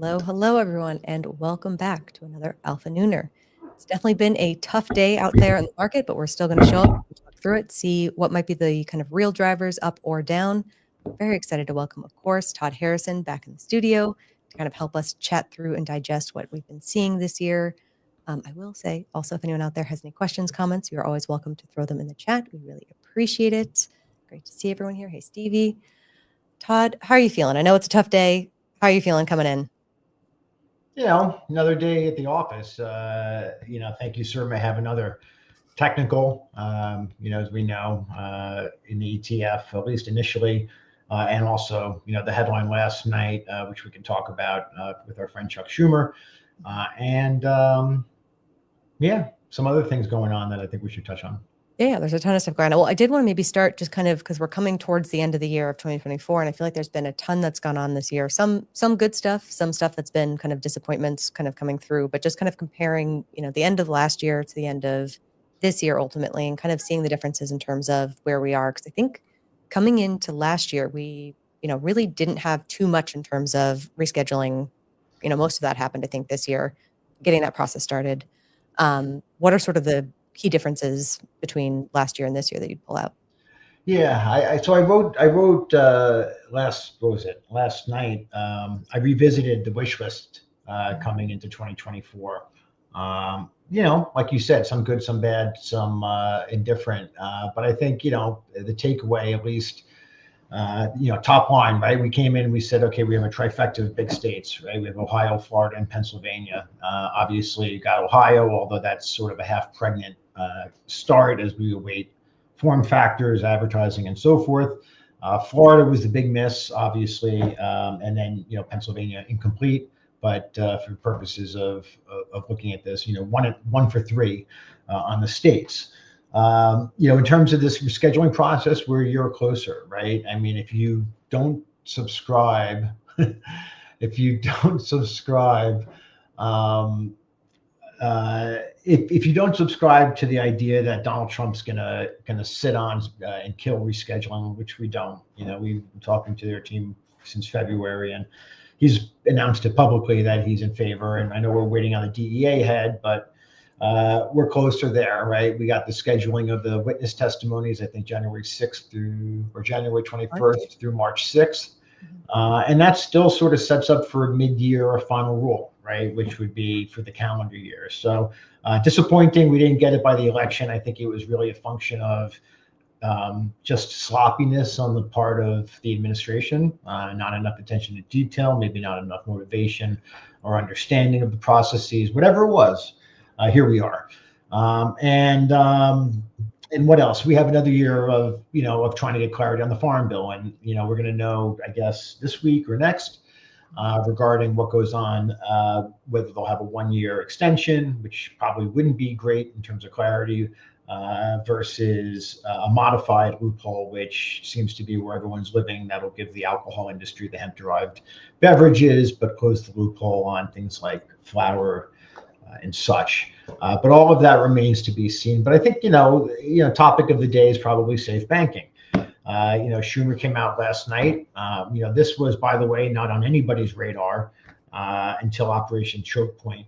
Hello, hello, everyone, and welcome back to another AlphaNooner. It's definitely been a tough day out there in the market, but we're still going to show up, talk through it, see what might be the kind of real drivers up or down. I'm very excited to welcome, of course, Todd Harrison back in the studio to kind of help us chat through and digest what we've been seeing this year. I will say also, if anyone out there has any questions, comments, you're always welcome to throw them in the chat. We really appreciate it. Great to see everyone here. Hey, Stevie. Todd, how are you feeling? I know it's a tough day. How are you feeling coming in? Another day at the office. Thank you, sir. May have another technical, as we know, in the ETF, at least initially, and also, the headline last night, which we can talk about with our friend Chuck Schumer, and some other things going on that I think we should touch on. Yeah, there's a ton of stuff going on. Well, I did want to maybe start just kind of because we're coming towards the end of the year of 2024, and I feel like there's been a ton that's gone on this year. Some good stuff, some stuff that's been kind of disappointments kind of coming through, but just kind of comparing, the end of last year to the end of this year ultimately, and kind of seeing the differences in terms of where we are. Because I think coming into last year, we, really didn't have too much in terms of rescheduling. Most of that happened, I think, this year, getting that process started. What are sort of the key differences between last year and this year that you'd pull out? Yeah, so I wrote last night. I revisited the wish list coming into 2024. Like you said, some good, some bad, some indifferent. But I think, the takeaway, at least, top line, right? We came in, we said, okay, we have a trifecta of big states, right? We have Ohio, Florida, and Pennsylvania. Obviously, you got Ohio, although that's sort of a half pregnant start as we await form factors, advertising, and so forth. Florida was the big miss, obviously, and then Pennsylvania incomplete. But for purposes of looking at this, one for three on the states. In terms of this rescheduling process, we're a year closer, right? I mean, if you don't subscribe, if you don't subscribe to the idea that Donald Trump's gonna sit on and kill rescheduling, which we don't, we've been talking to their team since February, and he's announced it publicly that he's in favor. And I know we're waiting on the DEA head, but we're closer there, right? We got the scheduling of the witness testimonies, I think January 6th or January 21st through March 6th. And that still sort of sets up for mid-year a final rule, right? Which would be for the calendar year. So disappointing. We didn't get it by the election. I think it was really a function of just sloppiness on the part of the administration, not enough attention to detail, maybe not enough motivation or understanding of the processes, whatever it was. Here we are. And what else? We have another year of trying to get clarity on the farm bill, and we're going to know, I guess, this week or next regarding what goes on, whether they'll have a 1-year extension, which probably wouldn't be great in terms of clarity, versus a modified loophole, which seems to be where everyone's living. That'll give the alcohol industry the hemp-derived beverages, but close the loophole on things like flour and such. But all of that remains to be seen. But I think, topic of the day is probably safe banking. Schumer came out last night. This was, by the way, not on anybody's radar until Operation Choke Point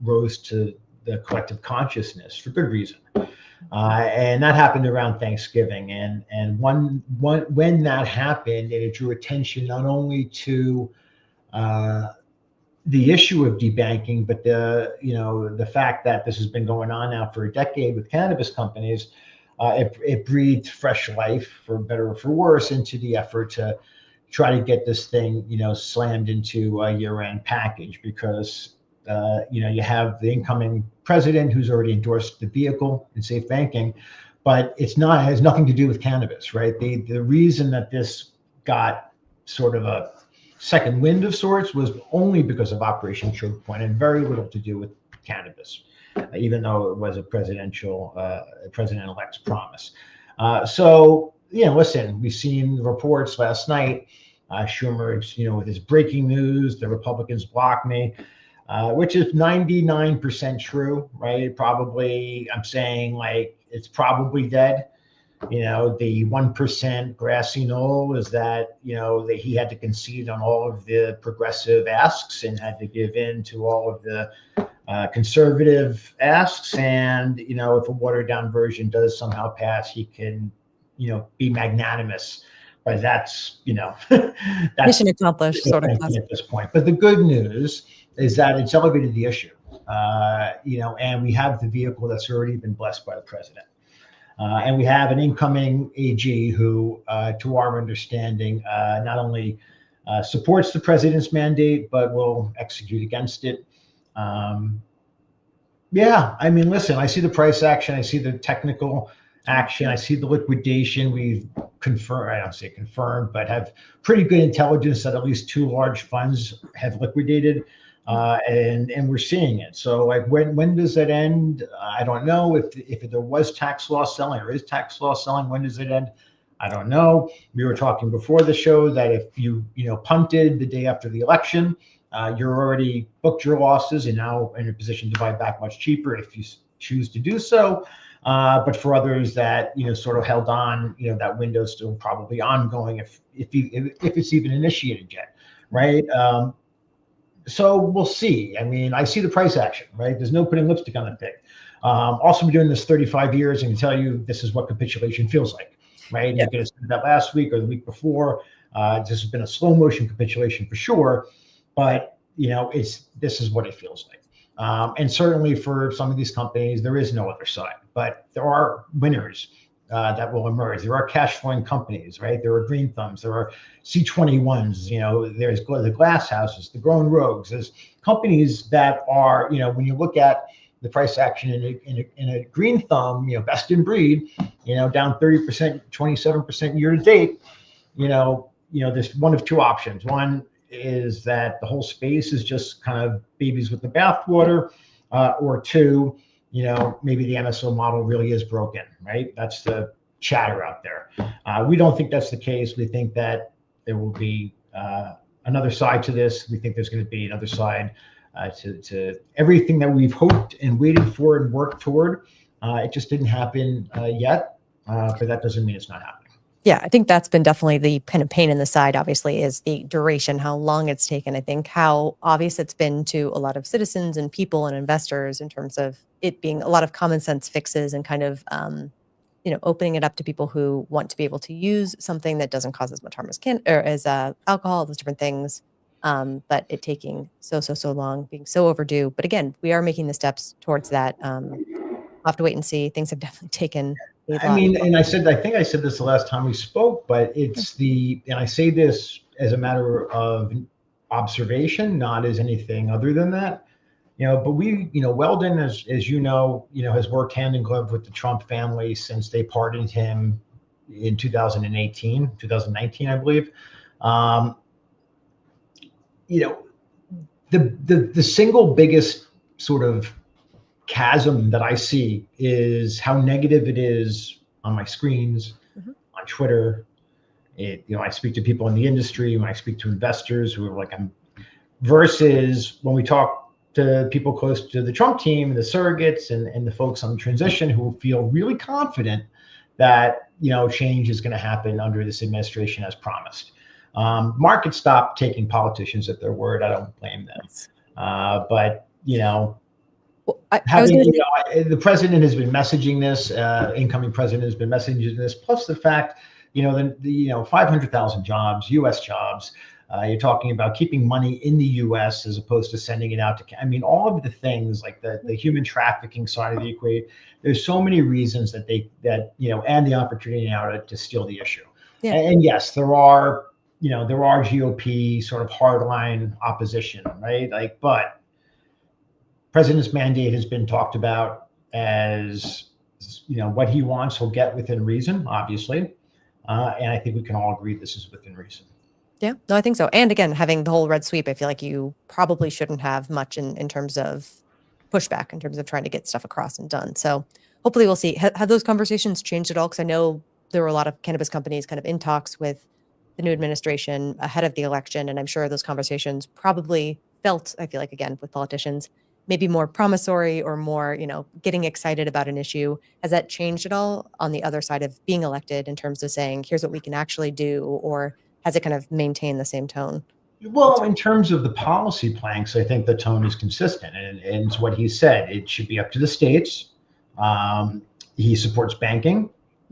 rose to the collective consciousness for good reason. And that happened around Thanksgiving. And when that happened, it drew attention not only to the issue of debanking, but the fact that this has been going on now for a decade with cannabis companies. It breathed fresh life, for better or for worse, into the effort to try to get this thing, slammed into a year-end package, because you have the incoming president who's already endorsed the vehicle in safe banking, but has nothing to do with cannabis, right? The reason that this got sort of a second wind of sorts was only because of Operation Choke Point, and very little to do with cannabis, even though it was a president-elect's promise. So, listen, we've seen reports last night. Schumer, with his breaking news, the Republicans blocked me, which is 99% true, right? Probably, I'm saying, like, it's probably dead. The 1% grassy knoll is that, that he had to concede on all of the progressive asks and had to give in to all of the conservative asks. And, if a watered down version does somehow pass, he can, be magnanimous. But that's, that's Mission accomplished, sort of. at this point. But the good news is that it's elevated the issue, and we have the vehicle that's already been blessed by the president. And we have an incoming AG who, to our understanding, not only supports the president's mandate, but will execute against it. Yeah, I mean, listen, I see the price action. I see the technical action. I see the liquidation. We've confirmed, I don't say confirmed, but have pretty good intelligence that at least 2 large funds have liquidated. And we're seeing it. So like when does that end? I don't know. If there was tax loss selling or is tax loss selling, when does it end? I don't know. We were talking before the show that if you punted the day after the election, you're already booked your losses and now in a position to buy back much cheaper if you choose to do so. But for others that sort of held on, that window's still probably ongoing if it's even initiated yet, right? So we'll see. I mean, I see the price action, right? There's no putting lipstick on the pig. Also been doing this 35 years and can tell you this is what capitulation feels like, right? You could have said that last week or the week before. This has been a slow motion capitulation for sure, but this is what it feels like. And certainly for some of these companies, there is no other side, but there are winners that will emerge. There are cash flowing companies, right? There are green thumbs, there are C21s, there's the glass houses, the grown rogues. There's companies that are, when you look at the price action in a green thumb, best in breed, down 30%, 27% year to date, there's one of 2 options. One is that the whole space is just kind of babies with the bathwater, or 2, maybe the MSO model really is broken, right? That's the chatter out there. We don't think that's the case. We think that there will be another side to this. We think there's going to be another side to everything that we've hoped and waited for and worked toward. It just didn't happen yet, but that doesn't mean it's not happening. Yeah, I think that's been definitely the kind of pain in the side, obviously, is the duration, how long it's taken. I think how obvious it's been to a lot of citizens and people and investors in terms of it being a lot of common sense fixes and kind of, opening it up to people who want to be able to use something that doesn't cause as much harm as alcohol, those different things. But it taking so long, being so overdue. But again, we are making the steps towards that. We'll have to wait and see. Things have definitely taken a lot. I mean, and I think I said this the last time we spoke, but it's and I say this as a matter of observation, not as anything other than that. But Weldon, as has worked hand in glove with the Trump family since they pardoned him in 2019, I believe. The single biggest sort of chasm that I see is how negative it is on my screens, on Twitter. I speak to people in the industry, when I speak to investors who are like, versus when we talk to people close to the Trump team and the surrogates and the folks on the transition who feel really confident that, change is going to happen under this administration as promised. Markets stopped taking politicians at their word. I don't blame them. But, the president has been messaging this, incoming president has been messaging this, plus the fact, the 500,000 jobs, U.S. jobs. You're talking about keeping money in the U.S. as opposed to sending it out to, all of the things like the human trafficking side of the equation. There's so many reasons and the opportunity now to steal the issue. Yeah. And yes, there are GOP sort of hardline opposition, right? But president's mandate has been talked about as, what he wants he'll get within reason, obviously. And I think we can all agree this is within reason. Yeah, no, I think so. And again, having the whole red sweep, I feel like you probably shouldn't have much in terms of pushback, in terms of trying to get stuff across and done. So hopefully we'll see. Have those conversations changed at all? Because I know there were a lot of cannabis companies kind of in talks with the new administration ahead of the election. And I'm sure those conversations probably felt, I feel like, again, with politicians, maybe more promissory or more, getting excited about an issue. Has that changed at all on the other side of being elected in terms of saying, here's what we can actually do, or has it kind of maintained the same tone? Well, in terms of the policy planks, I think the tone is consistent, and it's what he said. It should be up to the states. He supports banking,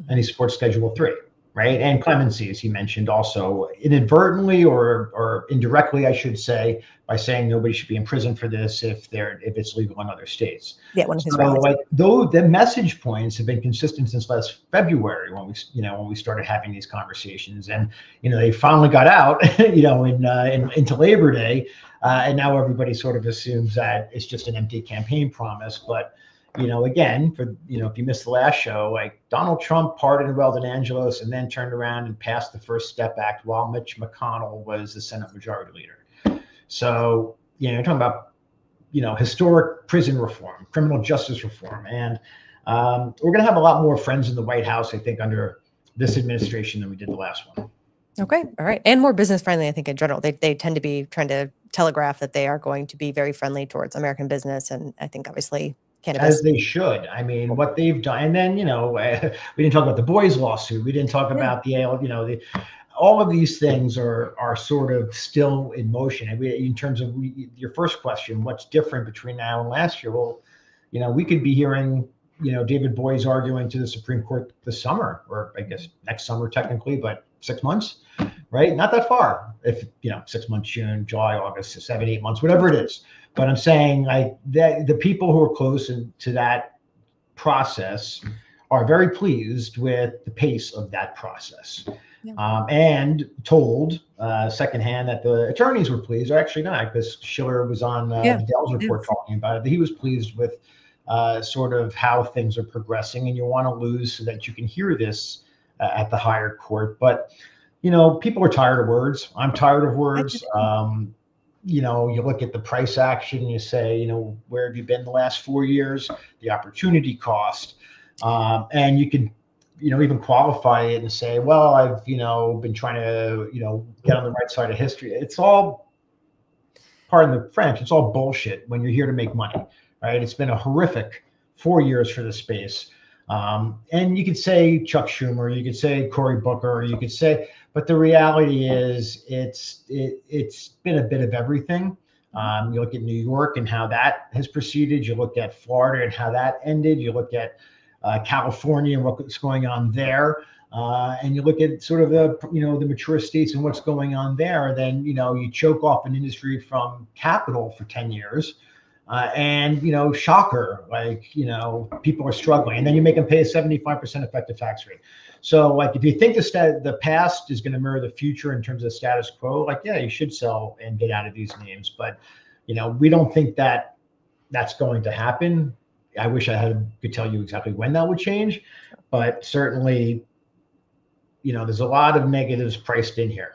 and he supports Schedule 3, right? And clemency, as he mentioned, also inadvertently or indirectly, I should say, by saying nobody should be in prison for this if it's legal in other states. Yeah, one of his So, like, though the message points have been consistent since last February when we started having these conversations, and they finally got out, into Labor Day, and now everybody sort of assumes that it's just an empty campaign promise. But again, if you missed the last show, like Donald Trump pardoned Weldon Angelos and then turned around and passed the First Step Act while Mitch McConnell was the Senate Majority Leader. So, you're talking about, historic prison reform, criminal justice reform. And we're going to have a lot more friends in the White House, I think, under this administration than we did the last one. Okay. All right. And more business friendly, I think, in general. They tend to be trying to telegraph that they are going to be very friendly towards American business. And I think, obviously, cannabis. As they should. I mean, what they've done. And then, we didn't talk about the Boys lawsuit. We didn't talk about all of these things are sort of still in motion. And in terms of your first question, what's different between now and last year? Well, we could be hearing, David Boies arguing to the Supreme Court this summer, or I guess next summer technically, but 6 months, right? Not that far. If 6 months, June, July, August, 7, 8 months, whatever it is. But I'm saying, like, the people who are close to that process are very pleased with the pace of that process. Yeah. And told secondhand that the attorneys were pleased, or actually not, because Schiller was on the Dell's report talking about it, that he was pleased with sort of how things are progressing. And you want to lose so that you can hear this at the higher court. But, people are tired of words. I'm tired of words. You look at the price action, you say, where have you been the last 4 years? The opportunity cost. And you can, even qualify it and say, well, I've, been trying to, get on the right side of history. It's all, pardon the French, it's all bullshit when you're here to make money, right? It's been a horrific 4 years for the space. And you could say Chuck Schumer, you could say Cory Booker, you could say, but the reality is it's been a bit of everything. You look at New York and how that has proceeded. You look at Florida and how that ended. You look at California and what's going on there. And you look at sort of the mature states and what's going on there. Then, you choke off an industry from capital for 10 years. And, shocker, like, people are struggling. And then you make them pay a 75% effective tax rate. So, like, if you think the past is going to mirror the future in terms of status quo, like, yeah, you should sell and get out of these names. But, we don't think that that's going to happen. I wish could tell you exactly when that would change. But certainly, there's a lot of negatives priced in here,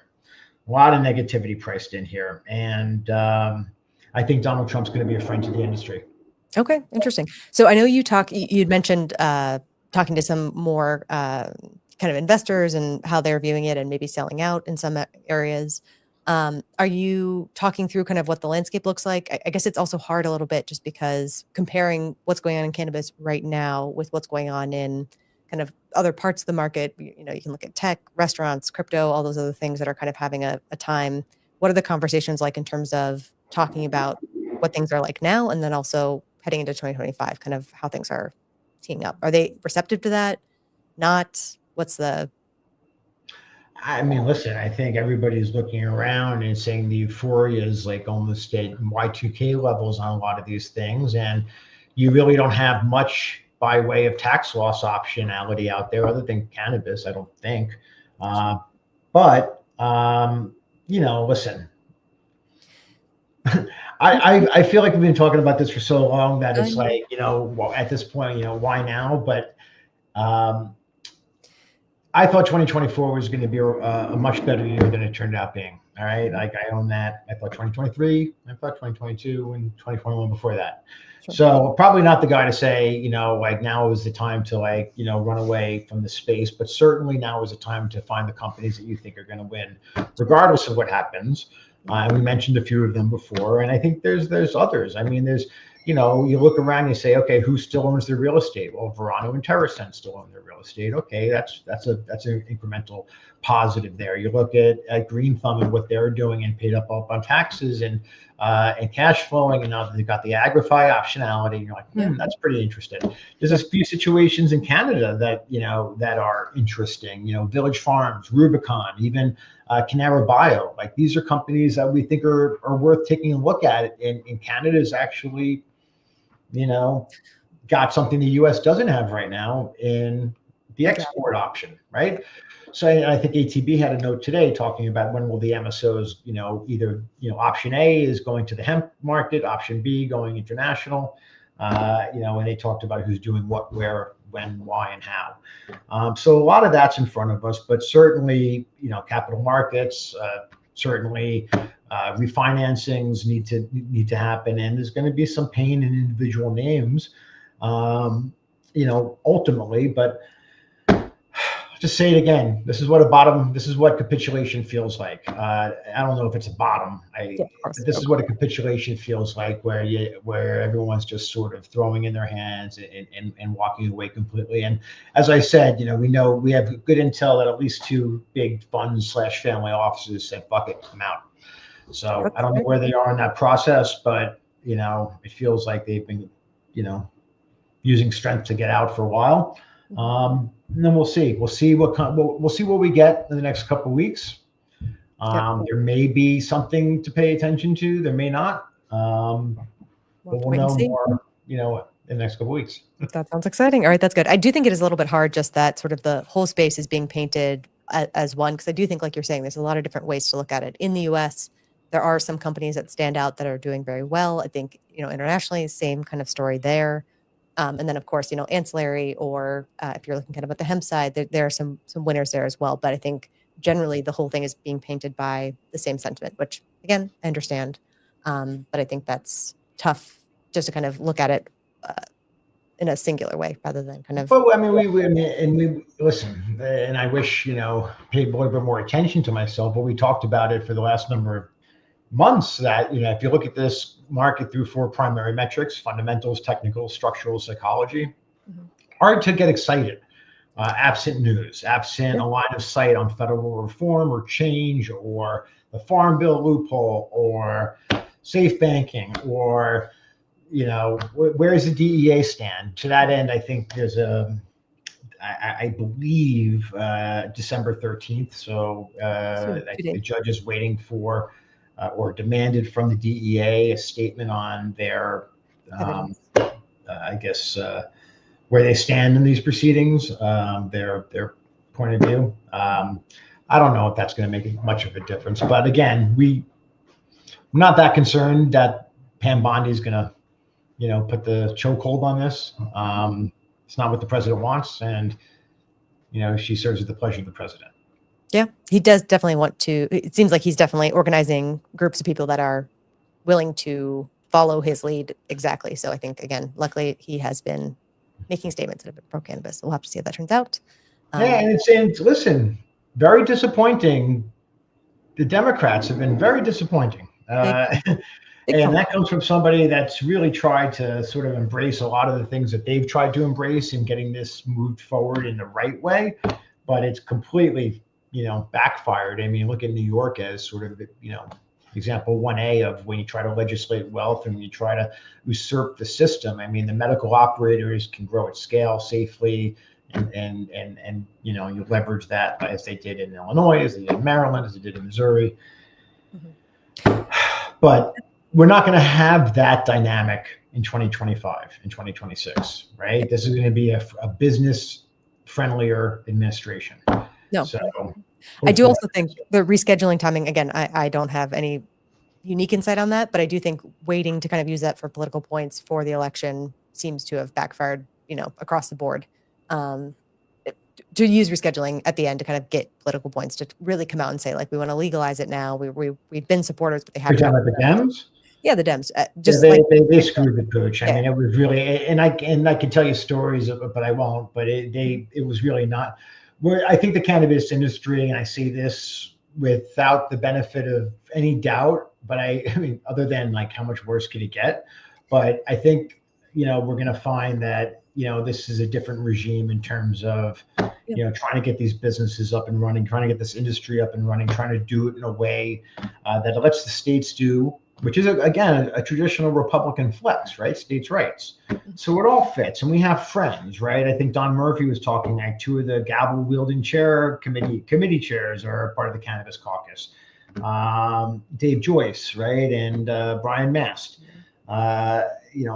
a lot of negativity priced in here. And I think Donald Trump's going to be a friend to the industry. Okay, interesting. So I know you'd mentioned talking to some more kind of investors and how they're viewing it and maybe selling out in some areas. Are you talking through kind of what the landscape looks like? I guess it's also hard a little bit just because comparing what's going on in cannabis right now with what's going on in kind of other parts of the market. You can look at tech, restaurants, crypto, all those other things that are kind of having a time. What are the conversations like in terms of talking about what things are like now and then also heading into 2025, kind of how things are teeing up? Are they receptive to that? Not? What's the... I mean, listen, I think everybody's looking around and saying the euphoria is like almost at Y2K levels on a lot of these things. And you really don't have much by way of tax loss optionality out there other than cannabis, I don't think. But listen, I feel like we've been talking about this for so long that it's like, well, at this point, why now? But I thought 2024 was going to be a much better year than it turned out being. All right. Like, I own that. I thought 2023, I thought 2022 and 2021 before that. Sure. So probably not the guy to say, like, now is the time to, like, run away from the space, but certainly now is the time to find the companies that you think are going to win, regardless of what happens. We mentioned a few of them before, and I think there's others. I mean, there's you look around and you say, okay, who still owns their real estate? Well, Verano and TerrAscend still own their real estate. Okay, that's an incremental positive there. You look at Green Thumb and what they're doing and paid up on taxes and cash flowing, and now they've got the Agrify optionality. And you're like, that's pretty interesting. There's a few situations in Canada that that are interesting. Village Farms, Rubicon, even Canara Bio. Like, these are companies that we think are worth taking a look at. And Canada is actually, got something the U.S. doesn't have right now in the export option, right? So I think ATB had a note today talking about when will the MSOs, either, option A is going to the hemp market, option B going international, and they talked about who's doing what, where, when, why, and how. So a lot of that's in front of us, but certainly, capital markets, certainly refinancings need to happen, and there's going to be some pain in individual names, ultimately. But just say it again. This is what capitulation feels like. I don't know if it's a bottom. But this is what a capitulation feels like, where everyone's just sort of throwing in their hands and walking away completely. And as I said, we have good intel that at least 2 big funds / family offices said, "Fuck it, I'm out." So I don't know where they are in that process, but it feels like they've been, using strength to get out for a while. And then we'll see. We'll see what we get in the next couple of weeks. There may be something to pay attention to. There may not. But we'll know more, in the next couple of weeks. That sounds exciting. All right, that's good. I do think it is a little bit hard, just that sort of the whole space is being painted as one, because I do think, like you're saying, there's a lot of different ways to look at it. In the U.S., there are some companies that stand out that are doing very well. I think, internationally, same kind of story there. And then, of course, ancillary, or if you're looking kind of at the hemp side, there are some winners there as well. But I think generally the whole thing is being painted by the same sentiment, which, again, I understand. But I think that's tough just to kind of look at it in a singular way rather than kind of. But I mean, we listen, and I wish, paid a little bit more attention to myself, but we talked about it for the last number of months that, if you look at this market through 4 primary metrics: fundamentals, technical, structural, psychology, hard to get excited, absent news, absent a line of sight on federal reform or change, or the farm bill loophole, or safe banking, or, where does the DEA stand? To that end, I think there's I believe December 13th. So I think the judge is waiting for or demanded from the DEA a statement on their, I guess, where they stand in these proceedings, their point of view. I don't know if that's going to make much of a difference, but again, I'm not that concerned that Pam Bondi is going to, put the chokehold on this. It's not what the president wants, and she serves at the pleasure of the president. Yeah, he does definitely want to. It seems like he's definitely organizing groups of people that are willing to follow his lead. Exactly. So I think, again, luckily he has been making statements that have been pro-cannabis. We'll have to see how that turns out. And listen, very disappointing. The Democrats have been very disappointing. And that comes from somebody that's really tried to sort of embrace a lot of the things that they've tried to embrace in getting this moved forward in the right way, but it's completely, backfired. I mean, look at New York as sort of, example 1A of when you try to legislate wealth and you try to usurp the system. I mean, the medical operators can grow at scale safely, and you leverage that as they did in Illinois, as they did in Maryland, as they did in Missouri. But we're not going to have that dynamic in 2025 and 2026, right? This is going to be a business friendlier administration. No, so I do also think the rescheduling timing, again, I don't have any unique insight on that, but I do think waiting to kind of use that for political points for the election seems to have backfired, across the board. To use rescheduling at the end to kind of get political points to really come out and say, like, we want to legalize it now. We've been supporters, but they haven't. You're talking about the Dems? Yeah, the Dems. They screwed the pooch. I mean, it was really, and I can tell you stories of it, but I won't. But it was really not. I think the cannabis industry, and I say this without the benefit of any doubt, but I mean, other than like how much worse could it get? But I think, we're going to find that, this is a different regime in terms of, trying to get these businesses up and running, trying to get this industry up and running, trying to do it in a way that it lets the states do, which is, again, a traditional Republican flex, right? States' rights. So it all fits. And we have friends, right? I think Don Murphy was talking, like, two of the gavel wielding committee chairs are part of the Cannabis Caucus. Dave Joyce, right? And Brian Mast,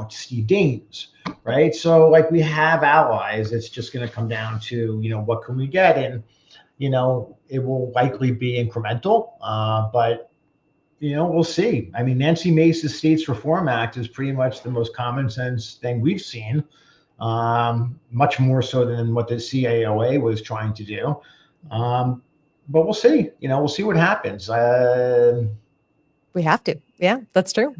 Steve Daines, right? So, like, we have allies. It's just going to come down to, what can we get? And, it will likely be incremental, but we'll see. I mean, Nancy Mace's States Reform Act is pretty much the most common sense thing we've seen, much more so than what the CAOA was trying to do. But we'll see. We'll see what happens. We have to. Yeah, that's true.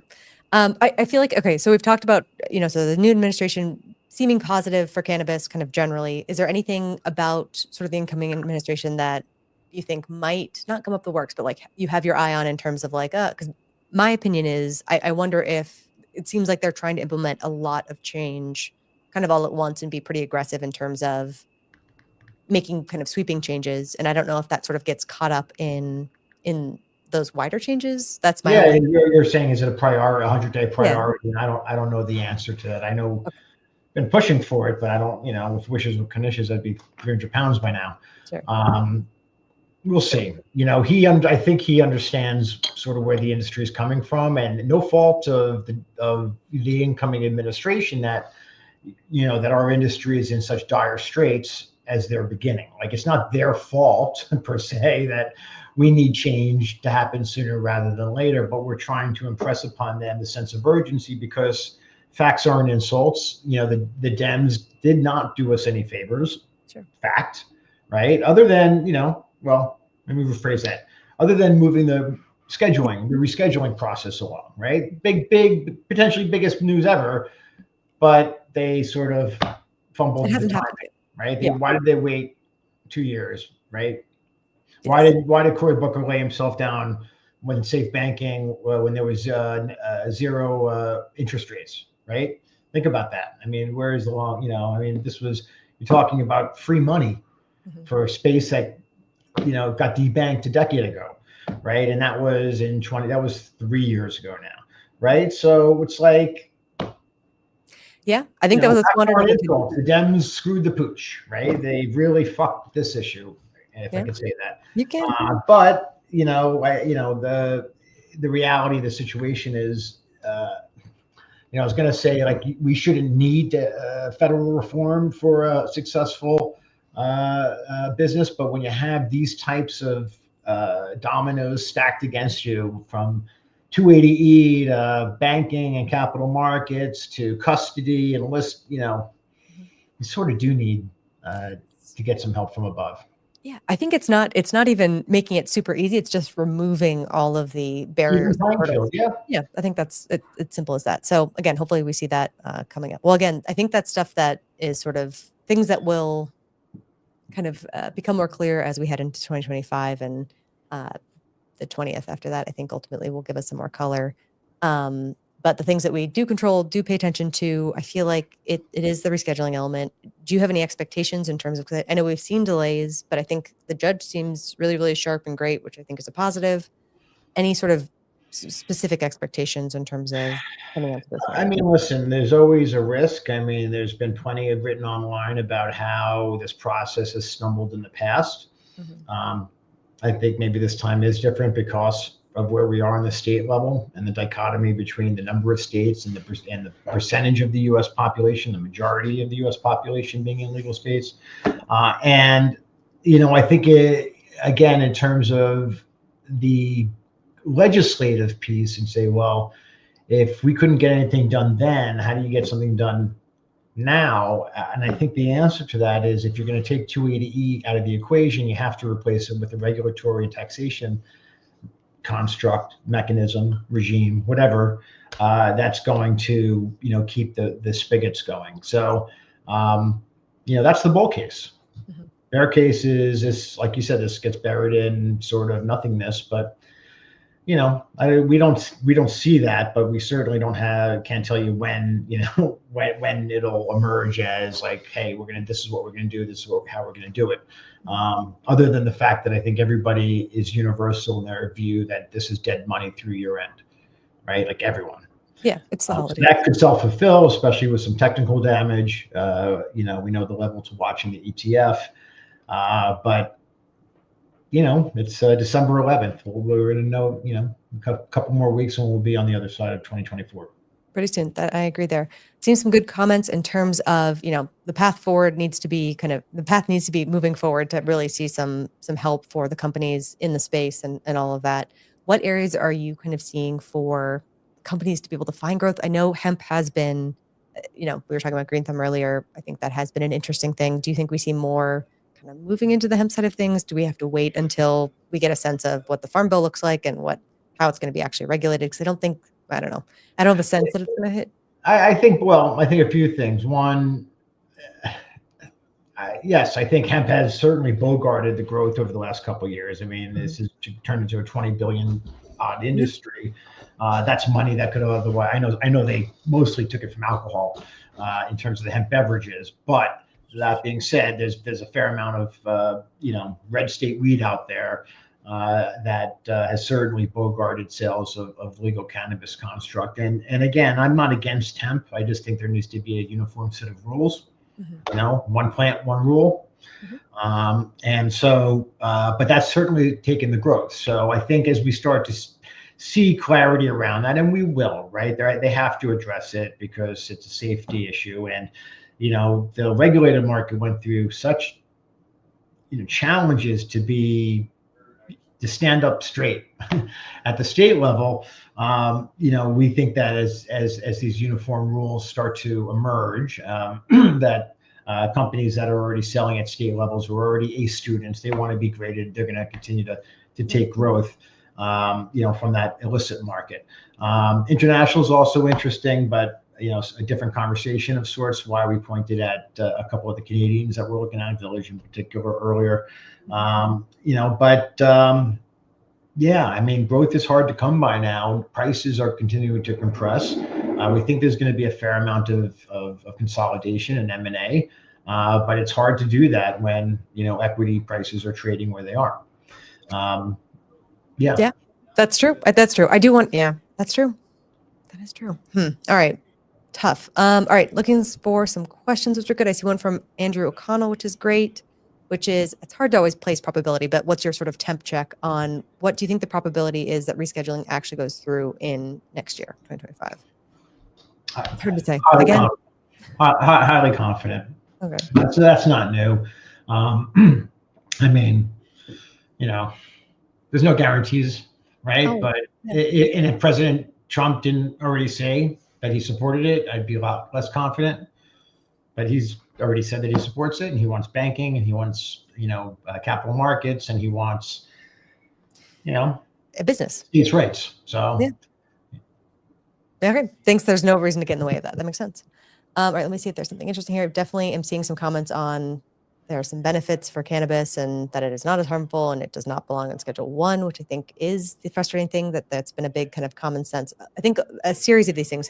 I feel like, okay, so we've talked about, so the new administration seeming positive for cannabis kind of generally. Is there anything about sort of the incoming administration that you think might not come up the works, but like you have your eye on in terms of like, because my opinion is, I wonder if it seems like they're trying to implement a lot of change kind of all at once and be pretty aggressive in terms of making kind of sweeping changes. And I don't know if that sort of gets caught up in those wider changes. That's my yeah. You're saying, is it a 100-day priority? Yeah. And I don't know the answer to that. I know been pushing for it, but I don't, with wishes with conditions, I'd be 300 pounds by now. Sure. We'll see. I think he understands sort of where the industry is coming from, and no fault of the incoming administration that that our industry is in such dire straits as they're beginning. Like, it's not their fault per se that we need change to happen sooner rather than later, but we're trying to impress upon them the sense of urgency, because facts aren't insults. The Dems did not do us any favors. Sure. Fact, right? Other than, well, let me rephrase that. Other than moving the rescheduling process along, right? Big, potentially biggest news ever, but they sort of fumbled the timing, right? Yeah. Why did they wait 2 years, right? Yes. Why did Cory Booker lay himself down when safe banking, when there was zero interest rates, right? Think about that. I mean, where is the long, you're talking about free money for a space that, got debanked a decade ago, right? And that was that was 3 years ago now, right? So it's like, yeah, I think that was a squandered. The Dems screwed the pooch, right? They really fucked this issue, if I could say that. You can. But the reality of the situation is, I was going to say, like, we shouldn't need federal reform for a successful business, but when you have these types of dominoes stacked against you, from 280E to banking and capital markets to custody and list, you sort of do need to get some help from above. Yeah, I think it's not even making it super easy. It's just removing all of the barriers. Yeah, I think that's it. It's simple as that. So again, hopefully we see that coming up. Well, again, I think that's stuff that is sort of things that will kind of become more clear as we head into 2025, and the 20th after that, I think ultimately will give us some more color. But the things that we do control, do pay attention to, I feel like it is the rescheduling element. Do you have any expectations in terms of, because I know we've seen delays, but I think the judge seems really, really sharp and great, which I think is a positive. Any sort of specific expectations in terms of coming onto this? I mean, listen, there's always a risk. I mean, there's been plenty of written online about how this process has stumbled in the past. I think maybe this time is different because of where we are on the state level and the dichotomy between the number of states and the percentage of the U.S. population, the majority of the U.S. population being in legal states. And, I think again, in terms of the legislative piece, and say, well, if we couldn't get anything done then, how do you get something done now? And I think the answer to that is, if you're going to take 280E out of the equation, you have to replace it with a regulatory and taxation construct, mechanism, regime, whatever, that's going to, keep the spigots going. So, that's the bull case. Bear case is this, like you said, this gets buried in sort of nothingness, but we don't see that, but we certainly can't tell you when, when it'll emerge as like, hey, this is what we're gonna do, this is how we're gonna do it. Other than the fact that I think everybody is universal in their view that this is dead money through year end, right? Like everyone. Yeah, it's the So holiday. that could self-fulfill, especially with some technical damage. We know the level to watch in the ETF, but it's December 11th. We're going to know, a couple more weeks and we'll be on the other side of 2024. Pretty soon. That I agree there. Seeing some good comments in terms of, the path forward needs to be the path needs to be moving forward to really see some help for the companies in the space and all of that. What areas are you kind of seeing for companies to be able to find growth? I know hemp has been, we were talking about green thumb earlier. I think that has been an interesting thing. Do you think we see more kind of moving into the hemp side of things? Do we have to wait until we get a sense of what the farm bill looks like and how it's going to be actually regulated? Because I don't know. I don't have a sense that it's going to hit. I think a few things. One, yes, I think hemp has certainly bogarted the growth over the last couple of years. I mean, this has turned into a 20 billion odd industry. That's money that could have otherwise. I know they mostly took it from alcohol in terms of the hemp beverages, but that being said, there's a fair amount of red state weed out there that has certainly bogarted sales of legal cannabis construct. And again, I'm not against hemp. I just think there needs to be a uniform set of rules. One plant, one rule. And so, but that's certainly taken the growth. So I think as we start to see clarity around that, and we will, right? They have to address it because it's a safety issue. And, the regulated market went through such, challenges to stand up straight at the state level. We think that as these uniform rules start to emerge, that companies that are already selling at state levels who are already ACE students, they want to be graded. They're going to continue to take growth, from that illicit market. International is also interesting, but a different conversation of sorts. Why we pointed at a couple of the Canadians that we're looking at, Village in particular, earlier. Yeah, I mean, growth is hard to come by now. Prices are continuing to compress. We think there's going to be a fair amount of consolidation and M&A, but it's hard to do that when equity prices are trading where they are. Yeah, that's true. That's true. That's true. That is true. All right. Tough. All right. Looking for some questions, which are good. I see one from Andrew O'Connell, which is great, it's hard to always place probability, but what's your sort of temp check on what do you think the probability is that rescheduling actually goes through in next year, 2025? It's hard to say. Highly confident. Okay. That's not new. I mean, there's no guarantees, right? But if President Trump didn't already say that he supported it, I'd be a lot less confident. But he's already said that he supports it, and he wants banking, and he wants capital markets, and he wants a business. These rates. So okay, thinks there's no reason to get in the way of that. That makes sense. All right, let me see if there's something interesting here. Definitely am seeing some comments on there are some benefits for cannabis and that it is not as harmful and it does not belong on Schedule 1, which I think is the frustrating thing, that's been a big kind of common sense. I think a series of these things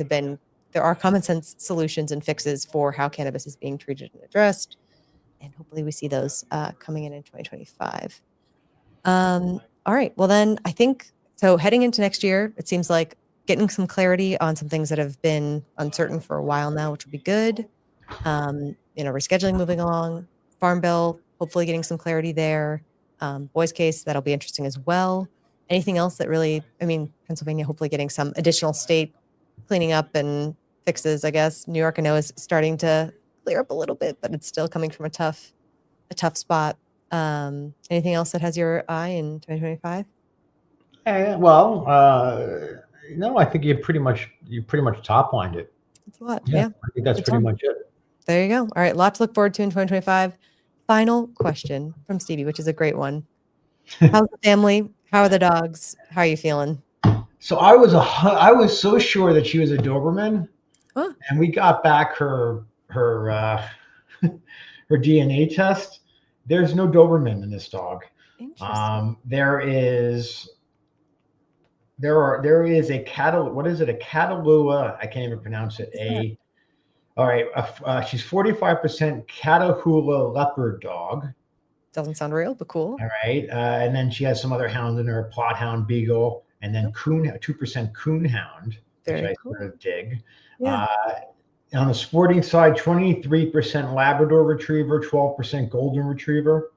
there are common sense solutions and fixes for how cannabis is being treated and addressed. And hopefully we see those coming in 2025. All right, well then I think, so heading into next year, it seems like getting some clarity on some things that have been uncertain for a while now, which would be good. Rescheduling moving along, Farm Bill, hopefully getting some clarity there. Boys case, that'll be interesting as well. Anything else that really, Pennsylvania, hopefully getting some additional state cleaning up and fixes, I guess. New York, I know, is starting to clear up a little bit, but it's still coming from a tough spot. Anything else that has your eye in 2025? No, I think you pretty much top-lined it. That's a lot. Yeah. I think that's pretty much it. There you go. All right. Lot to look forward to in 2025. Final question from Stevie, which is a great one. How's the family? How are the dogs? How are you feeling? So I was so sure that she was a Doberman, and we got back her DNA test. There's no Doberman in this dog. Interesting. There is there is a cattle. What is it? A Catalua. I can't even pronounce it. All right. She's 45% Catahoula leopard dog. Doesn't sound real, but cool. All right. And then she has some other hounds in her, Plot Hound Beagle, and then 2% Coon Hound, Very which I cool. sort of dig. Yeah. On the sporting side, 23% Labrador Retriever, 12% Golden Retriever,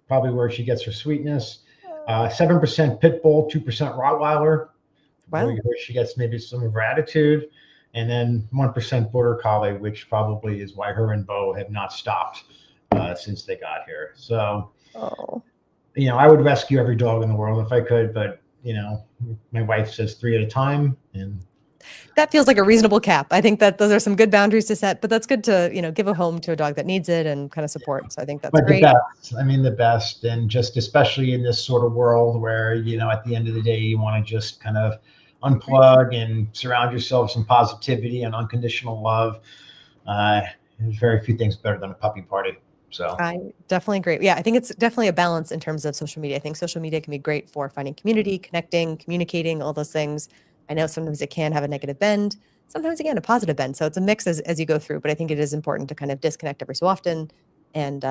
probably where she gets her sweetness. 7% Pit Bull, 2% Rottweiler, Wow. where she gets maybe some of her attitude. And then 1% Border Collie, which probably is why her and Bo have not stopped since they got here. So, I would rescue every dog in the world if I could, but my wife says 3 at a time, and that feels like a reasonable cap. I think that those are some good boundaries to set, but that's good to, give a home to a dog that needs it and kind of support. So I think that's great. The best. And just especially in this sort of world where, at the end of the day, you want to just kind of unplug and surround yourself with some positivity and unconditional love. There's very few things better than a puppy party. So I definitely agree. Yeah, I think it's definitely a balance in terms of social media. I think social media can be great for finding community, connecting, communicating, all those things. I know sometimes it can have a negative bend, sometimes again a positive bend. So it's a mix as you go through, but I think it is important to kind of disconnect every so often and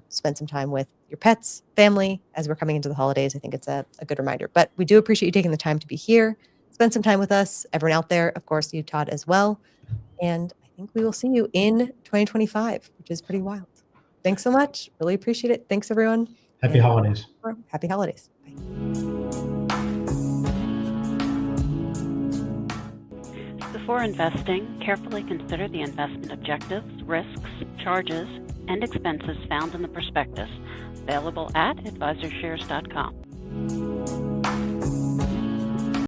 spend some time with your pets, family as we're coming into the holidays. I think it's a good reminder. But we do appreciate you taking the time to be here, spend some time with us, everyone out there, of course, you, Todd, as well. And I think we will see you in 2025, which is pretty wild. Thanks so much. Really appreciate it. Thanks, everyone. Happy holidays. Happy holidays. Bye. Before investing, carefully consider the investment objectives, risks, charges, and expenses found in the prospectus, available at AdvisorShares.com.